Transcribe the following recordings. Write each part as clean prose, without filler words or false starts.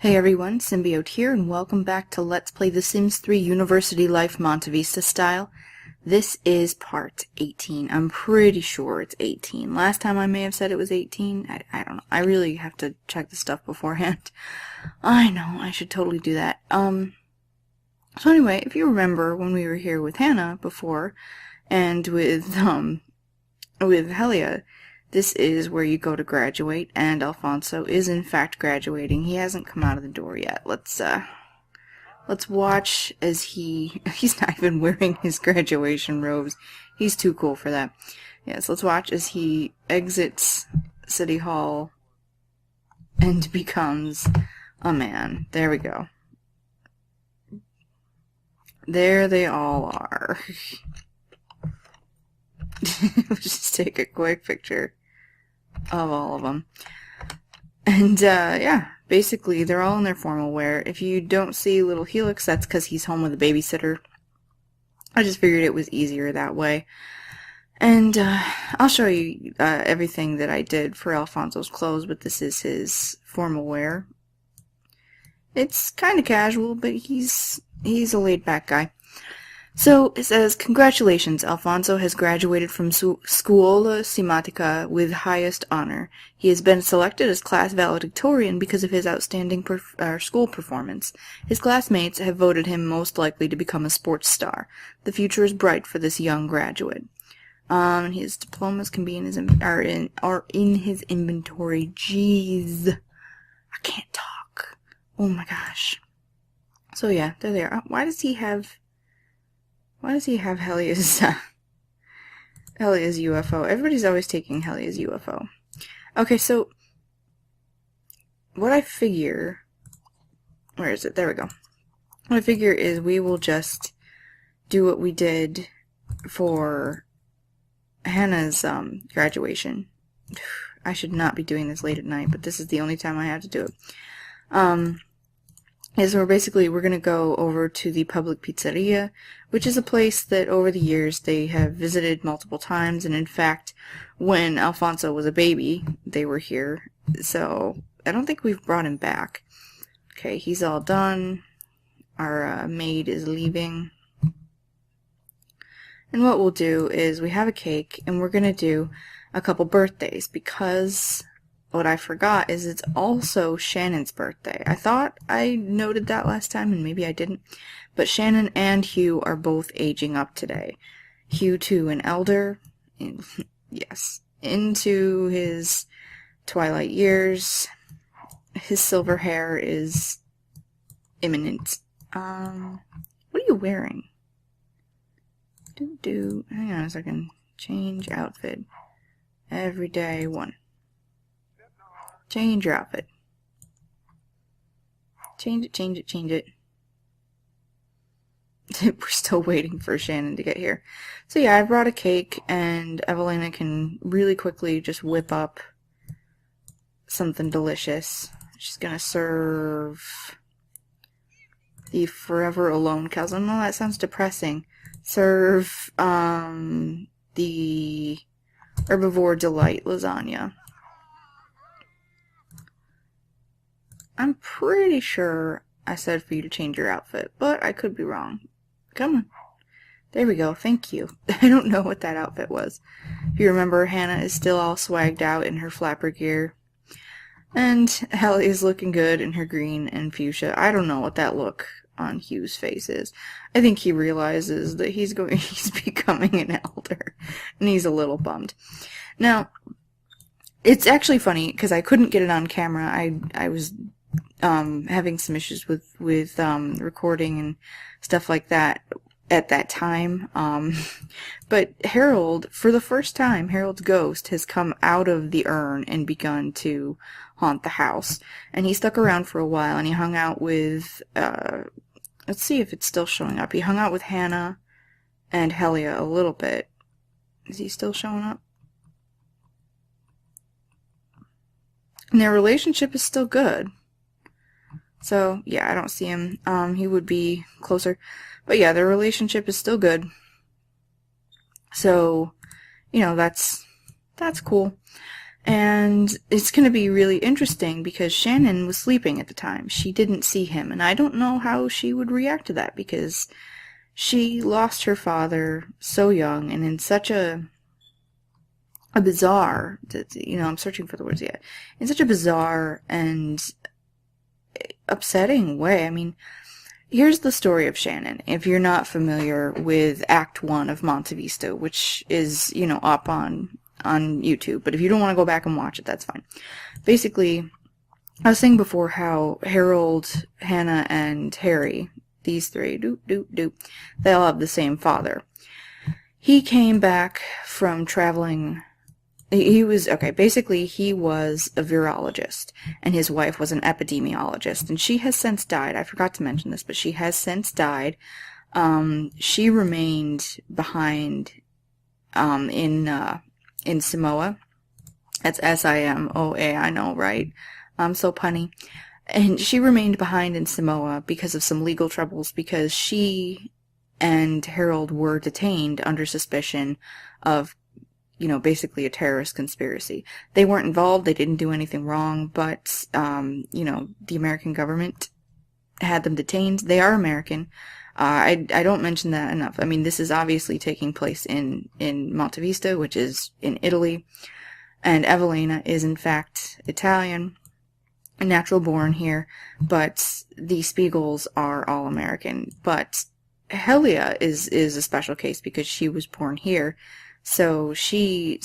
Hey everyone, Simbiote here, and welcome back to Let's Play The Sims 3 University Life Monte Vista style. This is part 18. I'm pretty sure it's 18. Last time I may have said it was 18. I don't know. I really have to check the stuff beforehand. I know, I should totally do that. So anyway, if you remember when we were here with Hannah before, and with Helia, this is where you go to graduate, and Alfonso is in fact graduating. He hasn't come out of the door yet. Let's watch as he's not even wearing his graduation robes. He's too cool for that. Yes, let's watch as he exits City Hall and becomes a man. There we go. There they all are. Let's just take a quick picture of all of them. And, yeah, basically, they're all in their formal wear. If you don't see little Helix, that's because he's home with a babysitter. I just figured it was easier that way. And, I'll show you, everything that I did for Alfonso's clothes, but this is his formal wear. It's kind of casual, but he's a laid-back guy. So, it says, congratulations, Alfonso has graduated from Scuola Simatica with highest honor. He has been selected as class valedictorian because of his outstanding school performance. His classmates have voted him most likely to become a sports star. The future is bright for this young graduate. His diplomas can be in his his inventory. Jeez. I can't talk. Oh my gosh. So yeah, there they are. Why does he have Helia's UFO? Everybody's always taking Helia's UFO. Okay, so what I figure... Where is it? There we go. What I figure is we will just do what we did for Hannah's graduation. I should not be doing this late at night, but this is the only time I have to do it. Is we're going to go over to the Public Pizzeria, which is a place that over the years they have visited multiple times, and in fact, when Alfonso was a baby, they were here, so I don't think we've brought him back. Okay, he's all done. Our maid is leaving. And what we'll do is we have a cake, and we're going to do a couple birthdays, because... what I forgot is it's also Shannon's birthday. I thought I noted that last time, and maybe I didn't. But Shannon and Hugh are both aging up today. Hugh to an elder. Yes. Into his twilight years. His silver hair is imminent. What are you wearing? Hang on a second. Change outfit. Everyday one. Change your outfit. Change it. We're still waiting for Shannon to get here. So yeah, I brought a cake, and Evelina can really quickly just whip up something delicious. She's gonna serve the Forever Alone cows. I know that sounds depressing. Serve the Herbivore Delight lasagna. I'm pretty sure I said for you to change your outfit, but I could be wrong. Come on. There we go. Thank you. I don't know what that outfit was. If you remember, Hannah is still all swagged out in her flapper gear. And Helly is looking good in her green and fuchsia. I don't know what that look on Hugh's face is. I think he realizes that he's becoming an elder, and he's a little bummed. Now, it's actually funny, because I couldn't get it on camera. I was having some issues with recording and stuff like that at that time. But Harold, for the first time, Harold's ghost has come out of the urn and begun to haunt the house. And he stuck around for a while, and he hung out with, let's see if it's still showing up. He hung out with Hannah and Helia a little bit. Is he still showing up? And their relationship is still good. So, yeah, I don't see him. He would be closer. But yeah, their relationship is still good. So, you know, that's cool. And it's going to be really interesting because Shannon was sleeping at the time. She didn't see him, and I don't know how she would react to that because she lost her father so young and in such a bizarre, I'm searching for the words yet, in such a bizarre and upsetting way. I mean, here's the story of Shannon, if you're not familiar with Act 1 of Monte Vista, which is, up on YouTube, but if you don't want to go back and watch it, that's fine. Basically, I was saying before how Harold, Hannah, and Harry, these three, they all have the same father. He came back from traveling. He was a virologist, and his wife was an epidemiologist, and she has since died. I forgot to mention this, but she has since died. She remained behind in Samoa. That's Simoa, I know, right? I'm so punny. And she remained behind in Samoa because of some legal troubles, because she and Harold were detained under suspicion of, basically a terrorist conspiracy. They weren't involved, they didn't do anything wrong, but, the American government had them detained. They are American. I don't mention that enough. I mean, this is obviously taking place in Monte Vista, which is in Italy, and Evelina is in fact Italian, a natural born here, but the Spiegels are all American. But Helia is a special case because she was born here, so she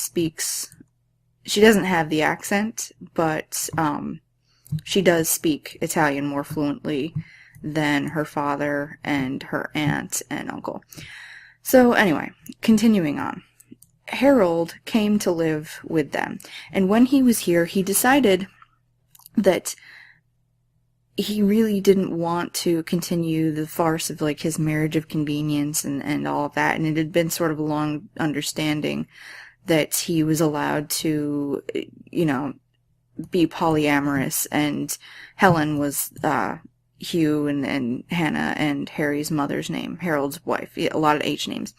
doesn't have the accent, but she does speak Italian more fluently than her father and her aunt and uncle. So anyway, continuing on. Harold came to live with them, and when he was here, he decided that he really didn't want to continue the farce of his marriage of convenience and all of that, and it had been sort of a long understanding that he was allowed to, be polyamorous, and Helen was Hugh and Hannah and Harry's mother's name, Harold's wife. A lot of H names.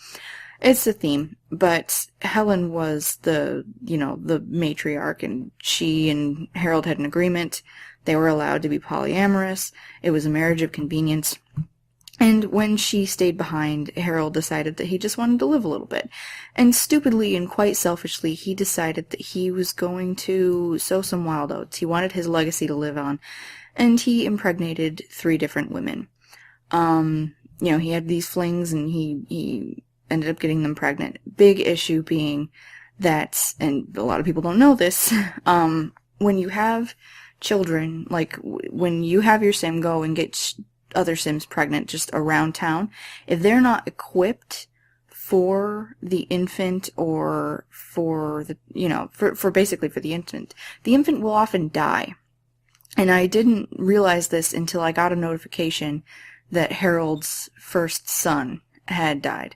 It's a theme, but Helen was the matriarch, and she and Harold had an agreement. They were allowed to be polyamorous. It was a marriage of convenience. And when she stayed behind, Harold decided that he just wanted to live a little bit. And stupidly and quite selfishly, he decided that he was going to sow some wild oats. He wanted his legacy to live on. And he impregnated 3 different women. He had these flings, and he ended up getting them pregnant. Big issue being that, and a lot of people don't know this, when you have children, when you have your sim go and get other sims pregnant just around town, if they're not equipped for the infant or for the, for basically for the infant will often die. And I didn't realize this until I got a notification that Harold's first son had died.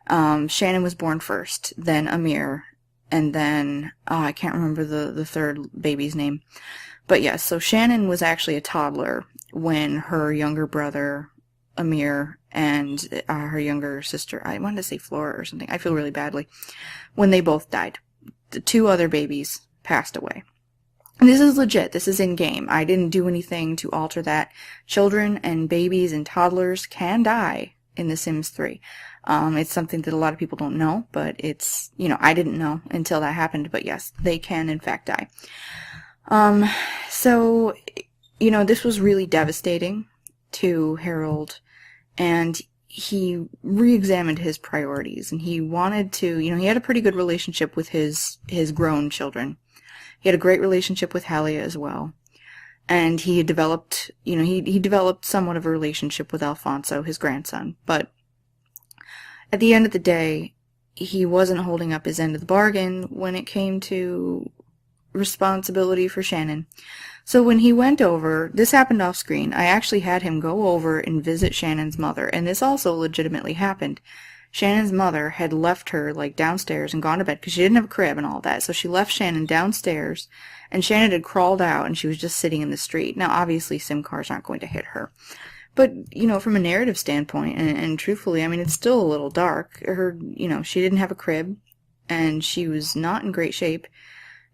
Shannon was born first, then Amir, and then, I can't remember the third baby's name. But yes, so Shannon was actually a toddler when her younger brother, Amir, and her younger sister, I wanted to say Flora or something, I feel really badly, when they both died. The 2 other babies passed away. And this is legit. This is in-game. I didn't do anything to alter that. Children and babies and toddlers can die in The Sims 3. It's something that a lot of people don't know, but it's, I didn't know until that happened, but yes, they can in fact die. So, this was really devastating to Harold, and he re-examined his priorities, and he wanted to, he had a pretty good relationship with his grown children. He had a great relationship with Halia as well. And he had developed, he developed somewhat of a relationship with Alfonso, his grandson. But at the end of the day, he wasn't holding up his end of the bargain when it came to responsibility for Shannon. So when he went over, this happened off screen, I actually had him go over and visit Shannon's mother, and this also legitimately happened. Shannon's mother had left her, downstairs and gone to bed, because she didn't have a crib and all that, so she left Shannon downstairs, and Shannon had crawled out, and she was just sitting in the street. Now, obviously, sim cars aren't going to hit her. But, from a narrative standpoint, and truthfully, it's still a little dark. She didn't have a crib, and she was not in great shape.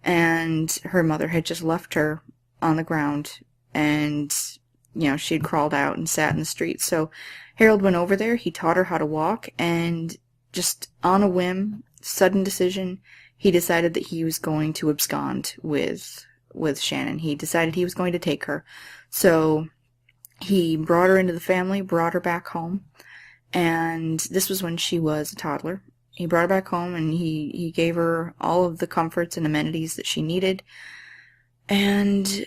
and her mother had just left her on the ground, and, she had crawled out and sat in the street. So Harold went over there, he taught her how to walk, and just on a whim, sudden decision, he decided that he was going to abscond with Shannon. He decided he was going to take her. So he brought her into the family, brought her back home, and this was when she was a toddler. He brought her back home, and he gave her all of the comforts and amenities that she needed, and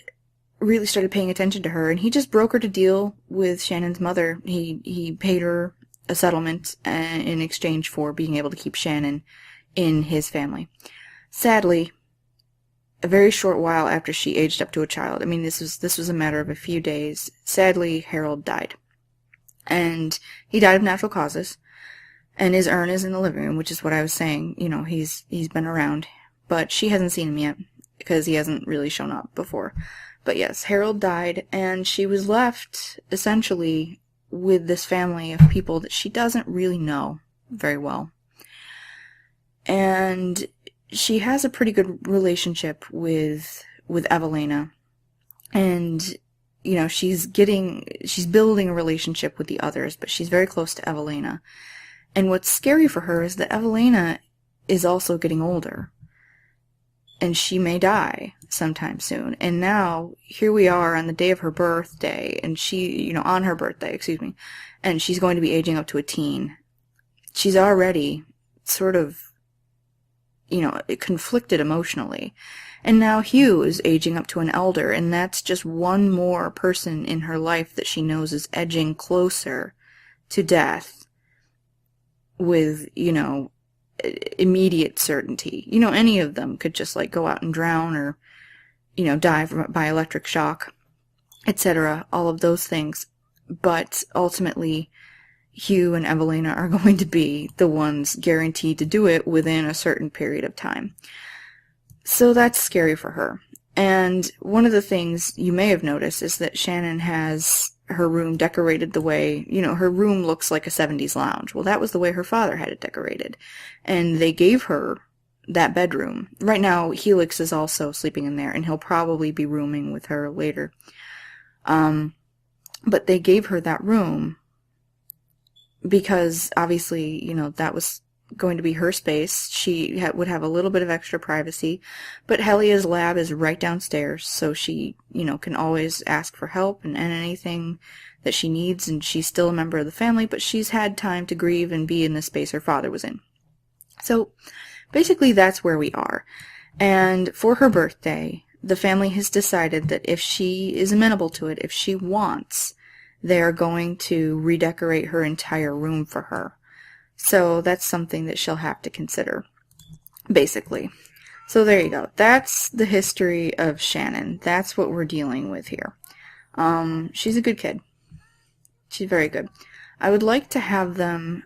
really started paying attention to her. And he just brokered a deal with Shannon's mother. He paid her a settlement in exchange for being able to keep Shannon in his family. Sadly, a very short while after she aged up to a child, I mean, this was a matter of a few days, sadly, Harold died. And he died of natural causes. And his urn is in the living room, which is what I was saying. He's been around. But she hasn't seen him yet, because he hasn't really shown up before. But yes, Harold died, and she was left, essentially, with this family of people that she doesn't really know very well. And she has a pretty good relationship with Evelina. And, she's building a relationship with the others, but she's very close to Evelina. And what's scary for her is that Evelina is also getting older. And she may die sometime soon. And now, here we are on the day of her birthday, and on her birthday, and she's going to be aging up to a teen. She's already sort of, conflicted emotionally. And now Hugh is aging up to an elder, and that's just one more person in her life that she knows is edging closer to death with, immediate certainty. Any of them could just, go out and drown or, die by electric shock, etc., all of those things. But ultimately, Hugh and Evelina are going to be the ones guaranteed to do it within a certain period of time. So that's scary for her. And one of the things you may have noticed is that Shannon has her room decorated the way, her room looks like a 70s lounge. Well, that was the way her father had it decorated. And they gave her that bedroom. Right now, Helix is also sleeping in there, and he'll probably be rooming with her later. But they gave her that room because, obviously, that was going to be her space. She would have a little bit of extra privacy, but Helia's lab is right downstairs, so she, can always ask for help and anything that she needs, and she's still a member of the family, but she's had time to grieve and be in the space her father was in. So, basically, that's where we are. And for her birthday, the family has decided that if she is amenable to it, if she wants, they are going to redecorate her entire room for her. So that's something that she'll have to consider, basically. So there you go. That's the history of Shannon. That's what we're dealing with here. She's a good kid. She's very good. I would like to have them...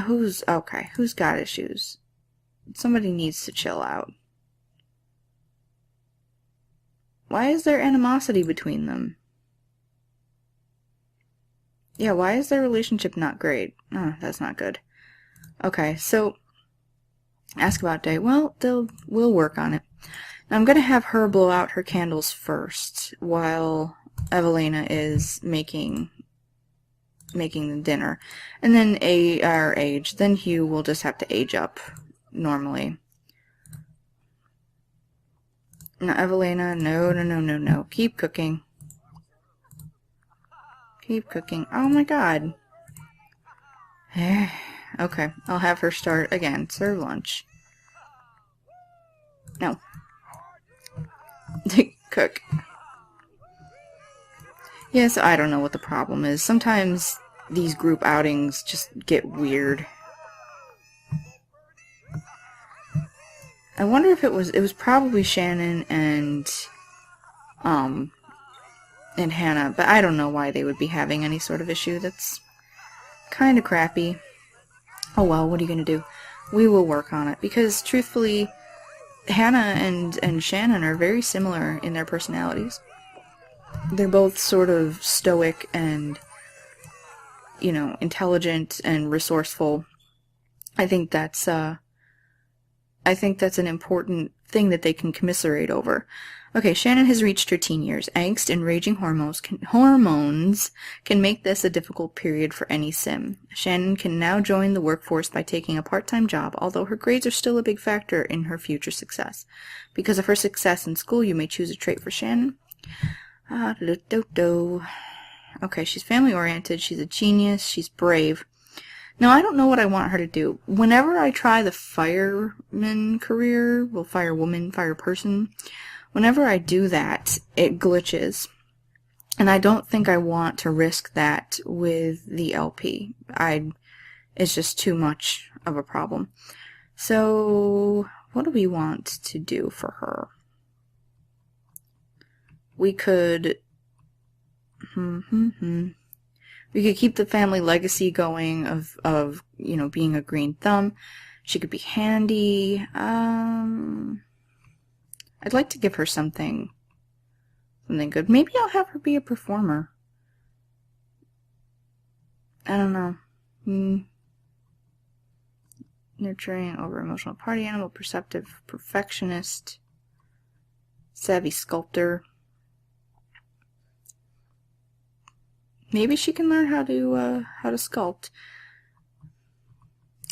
Who's got issues? Somebody needs to chill out. Why is there animosity between them? Yeah, why is their relationship not great? Oh, that's not good. Okay, so, ask about day. Well, we'll work on it. Now, I'm going to have her blow out her candles first, while Evelina is making the dinner. And then then Hugh will just have to age up, normally. Now, Evelina, no. Keep cooking. Keep cooking. Oh my god. Okay, I'll have her start again. Serve lunch. No. Cook. Yes, I don't know what the problem is. Sometimes these group outings just get weird. I wonder if it was probably Shannon and Hannah, but I don't know why they would be having any sort of issue. That's kind of crappy. Oh well, what are you going to do? We will work on it, because truthfully, Hannah and Shannon are very similar in their personalities. They're both sort of stoic and, intelligent and resourceful. I think that's an important thing that they can commiserate over. Okay, Shannon has reached her teen years. Angst and raging hormones can make this a difficult period for any sim. Shannon can now join the workforce by taking a part-time job, although her grades are still a big factor in her future success. Because of her success in school, you may choose a trait for Shannon. Okay, she's family-oriented, she's a genius, she's brave. Now, I don't know what I want her to do. Whenever I try the fireman career, well, firewoman, fireperson, whenever I do that, it glitches. And I don't think I want to risk that with the LP. It's just too much of a problem. So, what do we want to do for her? We could... We could keep the family legacy going of you know, being a green thumb. She could be handy. I'd like to give her something good. Maybe I'll have her be a performer. I don't know. Nurturing, over emotional party animal, perceptive perfectionist, savvy sculptor. Maybe she can learn how to sculpt.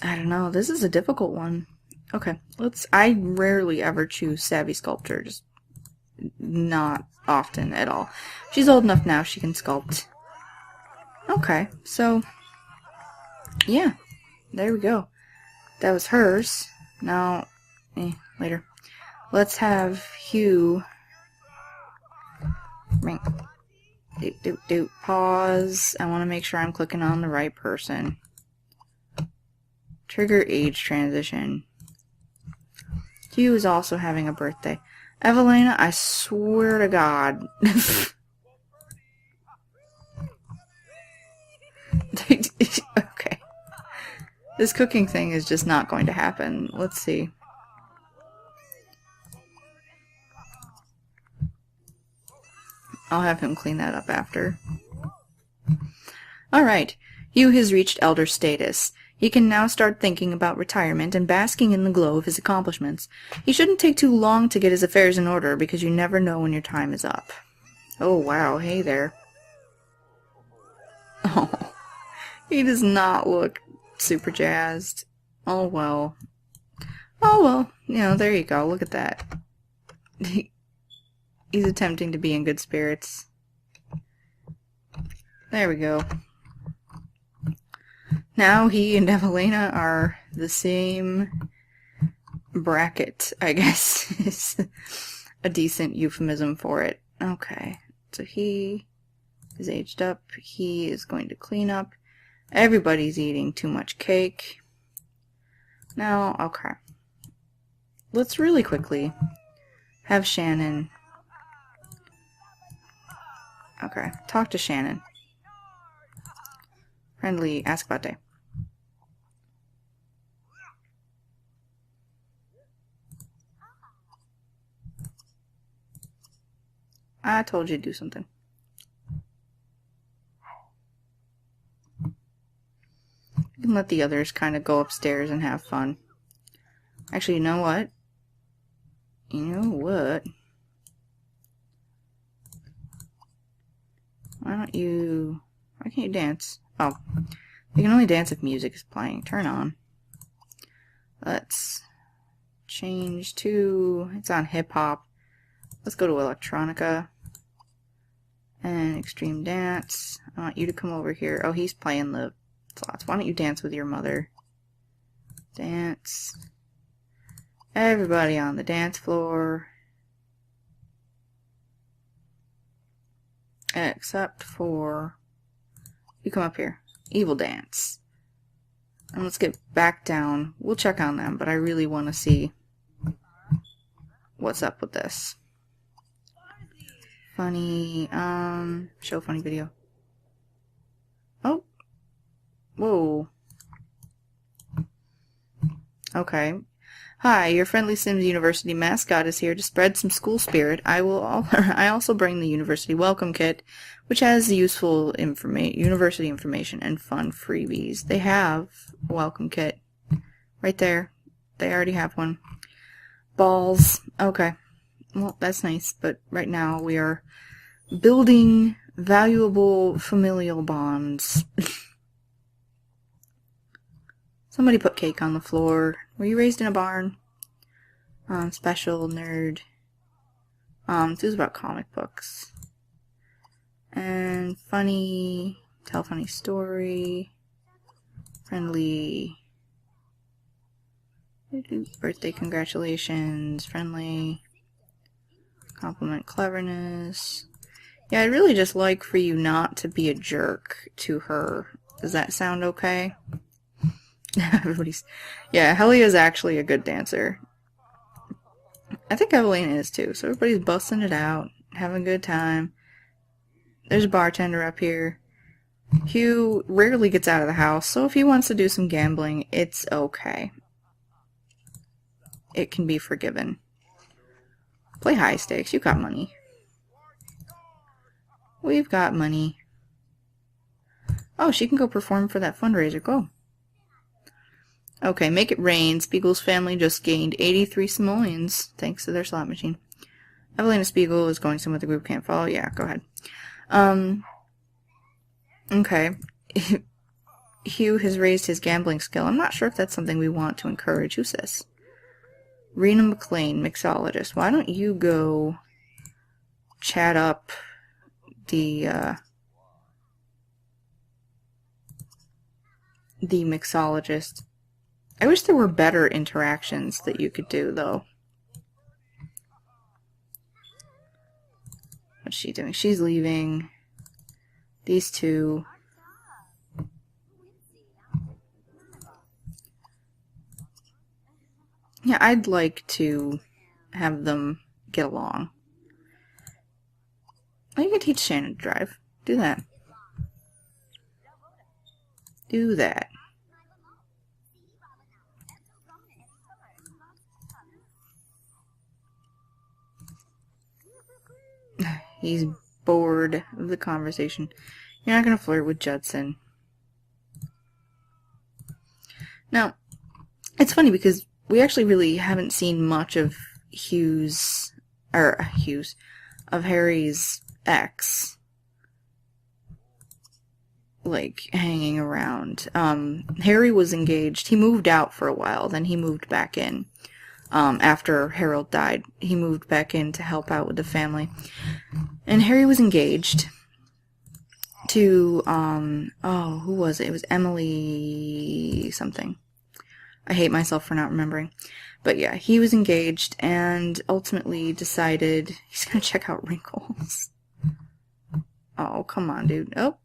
I don't know. This is a difficult one. Okay, I rarely ever choose savvy sculptor. Just not often at all. She's old enough now she can sculpt. Okay, so yeah, there we go. That was hers. Now, later. Let's have Hugh. Ring. Pause. I want to make sure I'm clicking on the right person. Trigger age transition. Hugh is also having a birthday. Evelina, I swear to God. Okay. This cooking thing is just not going to happen. Let's see. I'll have him clean that up after. Alright, Hugh has reached elder status. He can now start thinking about retirement and basking in the glow of his accomplishments. He shouldn't take too long to get his affairs in order because you never know when your time is up. Oh wow, hey there. Oh, he does not look super jazzed. Oh well. Oh well, you know, there you go, look at that. He's attempting to be in good spirits. There we go. Now he and Evelina are the same bracket, I guess, is a decent euphemism for it. Okay, so he is aged up. He is going to clean up. Everybody's eating too much cake. Now, okay. Let's really quickly have Shannon... Okay, talk to Shannon. Friendly, ask about day. I told you to do something. You can let the others kind of go upstairs and have fun. Actually, you know what? Why can't you dance? Oh, you can only dance if music is playing. Turn on. Let's change to, it's on hip hop. Let's go to electronica and extreme dance. I want you to come over here. Oh, he's playing the slots. Why don't you dance with your mother? Dance. Everybody on the dance floor. Except for... You come up here. Evil dance. And let's get back down. We'll check on them, but I really want to see what's up with this. Funny, show funny video. Oh. Whoa. Okay. Hi, your friendly Sims University mascot is here to spread some school spirit. I also bring the University Welcome Kit, which has useful university information and fun freebies. They have a Welcome Kit right there. They already have one. Balls. Okay. Well, that's nice, but right now we are building valuable familial bonds. Somebody put cake on the floor. Were you raised in a barn? Special nerd. This is about comic books. And funny, tell funny story. Friendly. Birthday congratulations. Friendly. Compliment cleverness. Yeah, I'd really just like for you not to be a jerk to her. Does that sound okay? Everybody's... Yeah, Helia's actually a good dancer. I think Evelina is too, so everybody's busting it out, having a good time. There's a bartender up here. Hugh rarely gets out of the house, so if he wants to do some gambling, it's okay. It can be forgiven. Play high stakes. You got money. We've got money. Oh, she can go perform for that fundraiser. Go. Okay, make it rain. Spiegel's family just gained 83 simoleons thanks to their slot machine. Evelina Spiegel is going somewhere the group can't follow. Yeah, go ahead. Okay. Hugh has raised his gambling skill. I'm not sure if that's something we want to encourage. Who says? Rena McLean, mixologist. Why don't you go chat up the mixologist? I wish there were better interactions that you could do, though. What's she doing? She's leaving. These two. Yeah, I'd like to have them get along. Oh, you can teach Shannon to drive. Do that. Do that. He's bored of the conversation. You're not going to flirt with Judson. Now, it's funny because we actually really haven't seen much of of Harry's ex, like, hanging around. Harry was engaged. He moved out for a while, then he moved back in. After Harold died, he moved back in to help out with the family. And Harry was engaged to, oh, who was it? It was Emily something. I hate myself for not remembering. But yeah, he was engaged and ultimately decided he's gonna check out wrinkles. Oh, come on, dude. Oh.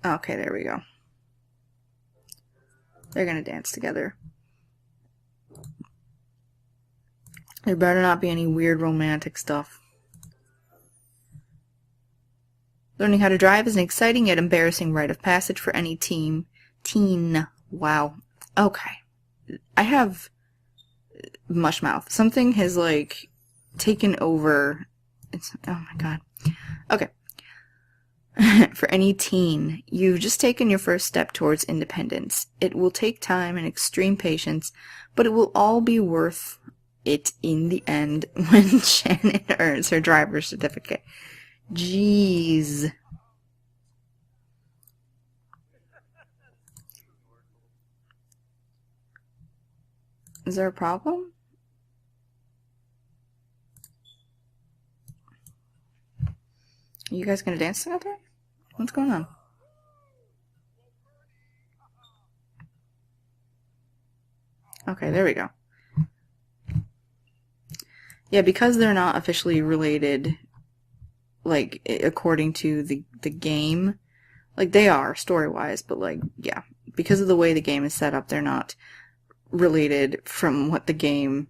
Okay, there we go. They're gonna dance together. There better not be any weird romantic stuff. Learning how to drive is an exciting yet embarrassing rite of passage for any teen. Wow. Okay. I have mush mouth. Something has, like, taken over. It's, oh my god. Okay. For any teen, you've just taken your first step towards independence. It will take time and extreme patience, but it will all be worth it in the end when Shannon earns her driver's certificate. Jeez. Is there a problem? Are you guys gonna dance together? What's going on? Okay, there we go. Yeah, because they're not officially related, like, according to the game, like, they are, story-wise, but, like, yeah, because of the way the game is set up, they're not related from what the game,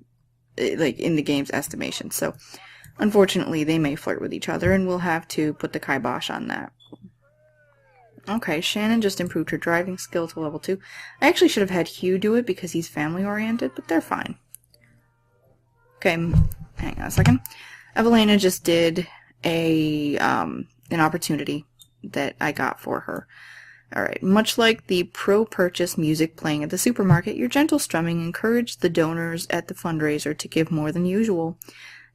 like, in the game's estimation. So, unfortunately, they may flirt with each other, and we'll have to put the kibosh on that. Okay, Shannon just improved her driving skill to level 2. I actually should have had Hugh do it because he's family-oriented, but they're fine. Okay, hang on a second. Evelina just did an opportunity that I got for her. Alright, much like the pro-purchase music playing at the supermarket, your gentle strumming encouraged the donors at the fundraiser to give more than usual.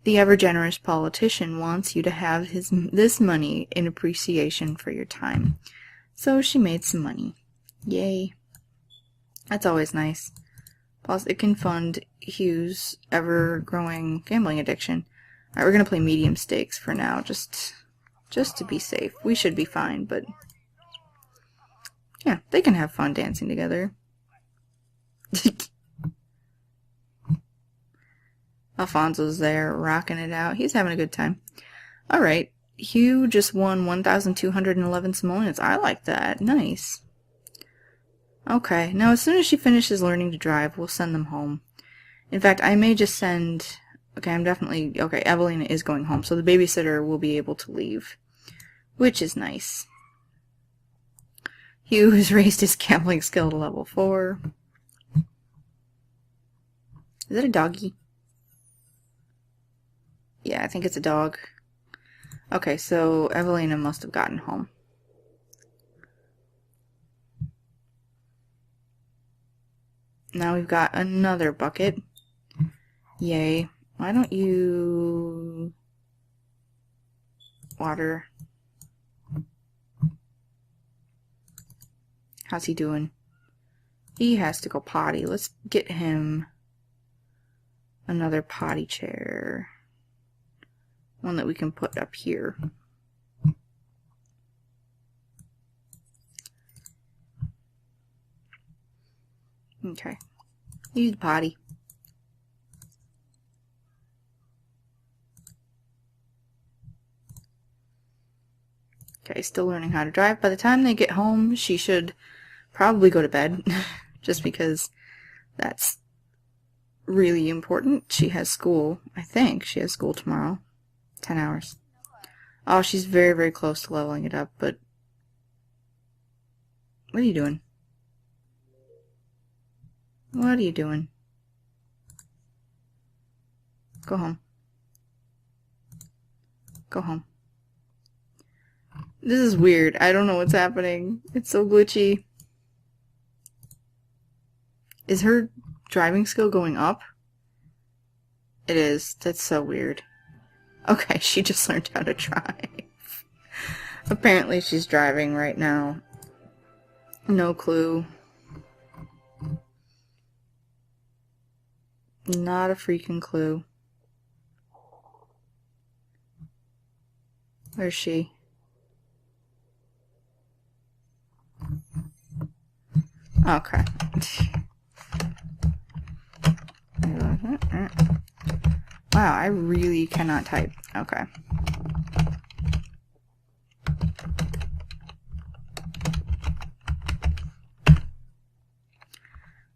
The ever-generous politician wants you to have this money in appreciation for your time. So she made some money. Yay. That's always nice. Plus, it can fund Hugh's ever-growing gambling addiction. Alright, we're gonna play medium stakes for now, just to be safe. We should be fine, but... yeah, they can have fun dancing together. Alfonso's there, rocking it out. He's having a good time. Alright, Hugh just won 1,211 simoleons. I like that. Nice. Okay, now as soon as she finishes learning to drive, we'll send them home. In fact, I may just send... okay, okay, Evelina is going home, so the babysitter will be able to leave. Which is nice. Hugh has raised his gambling skill to level 4. Is it a doggy? Yeah, I think it's a dog. Okay, so Evelina must have gotten home. Now we've got another bucket. Yay. Why don't you... water... how's he doing? He has to go potty. Let's get him another potty chair. One that we can put up here. Okay. Use potty. Okay, still learning how to drive. By the time they get home, she should probably go to bed. Just because that's really important. She has school. I think she has school tomorrow. 10 hours. Oh, she's very, very close to leveling it up, but... what are you doing? What are you doing? Go home. Go home. This is weird. I don't know what's happening. It's so glitchy. Is her driving skill going up? It is. That's so weird. Okay, she just learned how to drive. Apparently she's driving right now. No clue. Not a freaking clue. Where's she? Okay. Wow, I really cannot type. Okay.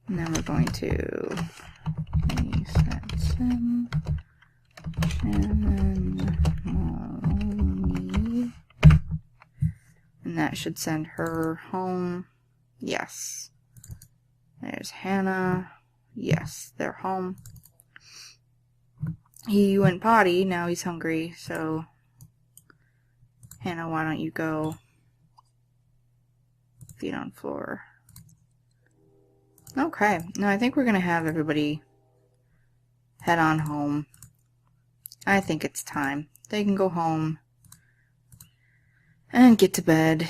Now we're going to reset sim. Shannon Maloney. And that should send her home. Yes. There's Hannah. Yes, they're home. He went potty, now he's hungry, so... Hannah, why don't you go feet on floor. Okay, now I think we're gonna have everybody head on home. I think it's time. They can go home and get to bed.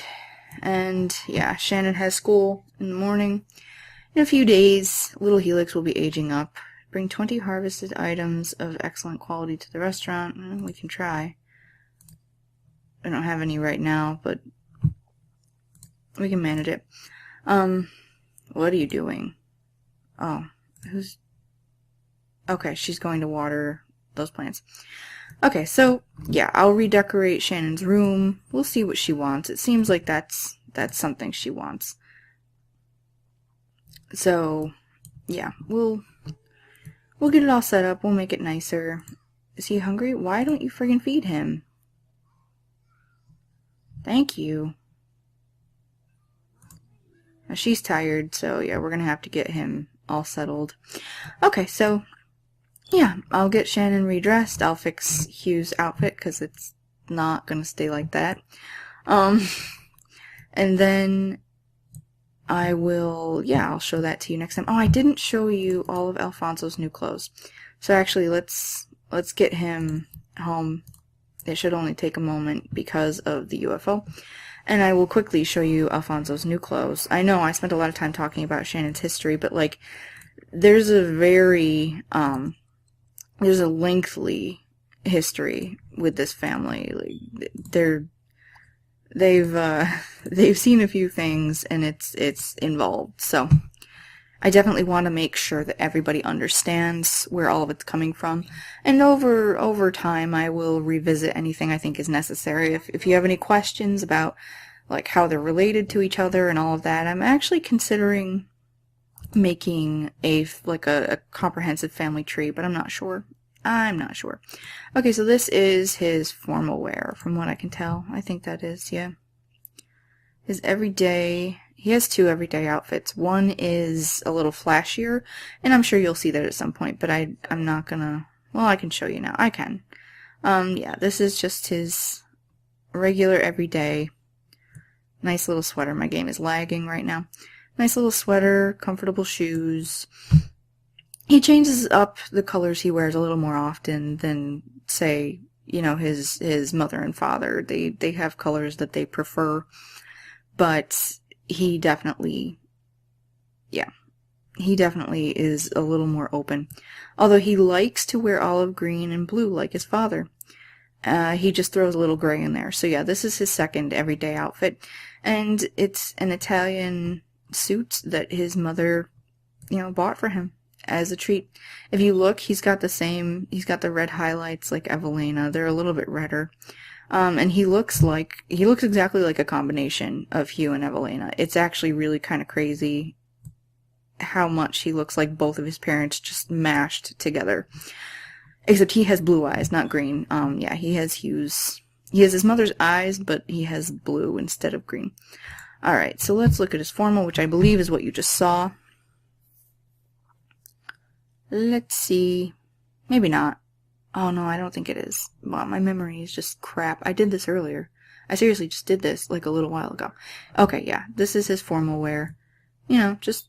And yeah, Shannon has school in the morning. In a few days, little Helix will be aging up. Bring 20 harvested items of excellent quality to the restaurant. We can try. I don't have any right now, but we can manage it. What are you doing? Oh, who's... Okay, she's going to water those plants. Okay, so, yeah, I'll redecorate Shannon's room. We'll see what she wants. It seems like that's something she wants. So, yeah, we'll get it all set up. We'll make it nicer. Is he hungry? Why don't you friggin' feed him? Thank you. Now she's tired, so yeah, we're gonna have to get him all settled. Okay, so yeah, I'll get Shannon redressed. I'll fix Hugh's outfit because it's not gonna stay like that. And then I'll show that to you next time. Oh, I didn't show you all of Alfonso's new clothes. So actually, let's get him home. It should only take a moment because of the UFO. And I will quickly show you Alfonso's new clothes. I know I spent a lot of time talking about Shannon's history, but like, there's a lengthy history with this family. Like, they've seen a few things, and it's involved. So I definitely want to make sure that everybody understands where all of it's coming from. And over time, I will revisit anything I think is necessary. If you have any questions about like how they're related to each other and all of that, I'm actually considering making a comprehensive family tree, but I'm not sure. Okay, so this is his formal wear, from what I can tell. I think that is, yeah. His everyday... He has two everyday outfits. One is a little flashier, and I'm sure you'll see that at some point, but I'm not gonna... Well, I can show you now. I can. Yeah, this is just his regular everyday. Nice little sweater. My game is lagging right now. Nice little sweater, comfortable shoes. He changes up the colors he wears a little more often than, say, you know, his mother and father. They have colors that they prefer, but he definitely is a little more open. Although he likes to wear olive green and blue like his father. He just throws a little gray in there. So yeah, this is his second everyday outfit. And it's an Italian suit that his mother, you know, bought for him as a treat. If you look, he's got the red highlights like Evelina. They're a little bit redder. And he looks exactly like a combination of Hugh and Evelina. It's actually really kind of crazy how much he looks like both of his parents just mashed together. Except he has blue eyes, not green. Yeah, he has his mother's eyes, but he has blue instead of green. Alright, so let's look at his formal, which I believe is what you just saw. Let's see. Maybe not. Oh no, I don't think it is. Wow, my memory is just crap. I did this earlier. I seriously just did this like a little while ago. Okay, yeah, this is his formal wear. You know, just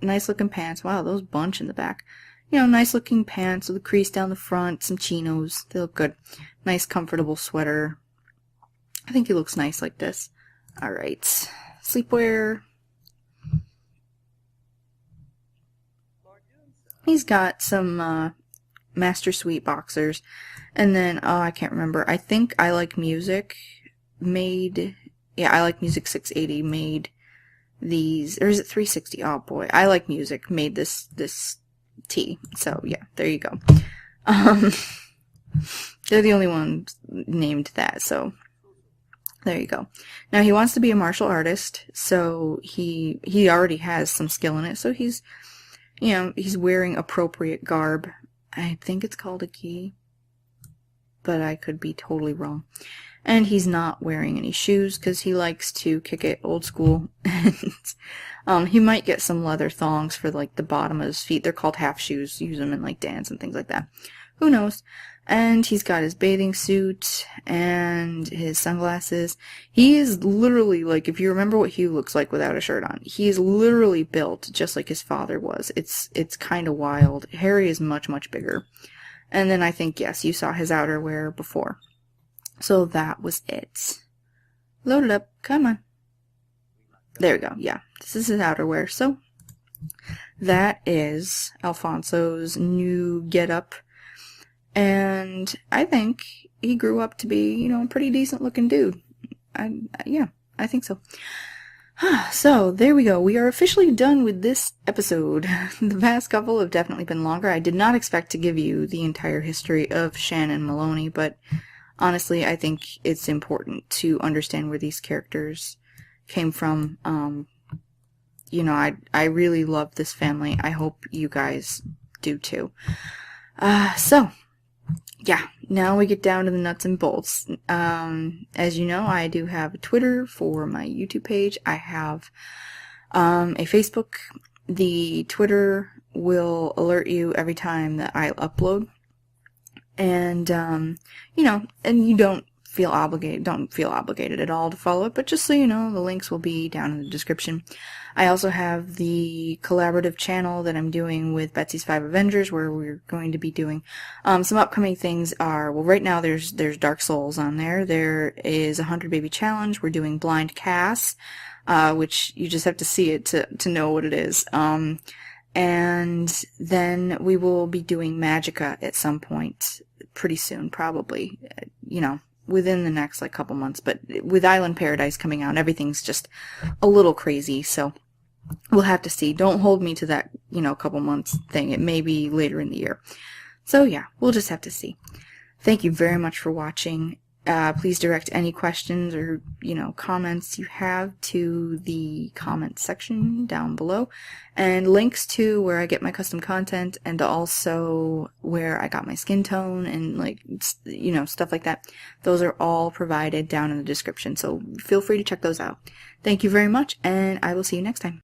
nice looking pants. Wow, those bunch in the back. You know, nice looking pants with a crease down the front, some chinos. They look good. Nice comfortable sweater. I think he looks nice like this. Alright. Sleepwear. He's got some Master Suite boxers. And then, oh, I can't remember. I think I Like Music made... Yeah, I Like Music 680 made these... Or is it 360? Oh boy. I Like Music made this tee. So, yeah, there you go. They're the only ones named that, so... There you go. Now, he wants to be a martial artist, so he already has some skill in it, so he's, you know, he's wearing appropriate garb. I think it's called a gi, but I could be totally wrong. And he's not wearing any shoes, because he likes to kick it old school. He might get some leather thongs for, like, the bottom of his feet. They're called half shoes. Use them in, like, dance and things like that. Who knows? And he's got his bathing suit and his sunglasses. He is literally, like, if you remember what Hugh looks like without a shirt on, he is literally built just like his father was. It's kind of wild. Harry is much, much bigger. And then I think, yes, you saw his outerwear before. So that was it. Load it up. Come on. There we go. Yeah, this is his outerwear. So that is Alfonso's new getup. And I think he grew up to be, you know, a pretty decent looking dude. Yeah, I think so. So, there we go. We are officially done with this episode. The past couple have definitely been longer. I did not expect to give you the entire history of Shannon Maloney, but honestly, I think it's important to understand where these characters came from. You know, I really love this family. I hope you guys do too. So, yeah, now we get down to the nuts and bolts. As you know, I do have a Twitter for my YouTube page. I have a Facebook. The Twitter will alert you every time that I upload. And, you know, and you don't don't feel obligated at all to follow it, but just so you know, the links will be down in the description. I also have the collaborative channel that I'm doing with Betsy's 5 Avengers, where we're going to be doing some upcoming things are, well, right now there's Dark Souls on there. There is a 100 Baby Challenge. We're doing Blind Cass, which you just have to see it to know what it is. And then we will be doing Magica at some point pretty soon, probably, within the next couple months. But with Island Paradise coming out, everything's just a little crazy, so we'll have to see. Don't hold me to that, couple months thing. It may be later in the year. So yeah, we'll just have to see. Thank you very much for watching. Please direct any questions or, comments you have to the comment section down below. And links to where I get my custom content and also where I got my skin tone and, stuff like that. Those are all provided down in the description, so feel free to check those out. Thank you very much, and I will see you next time.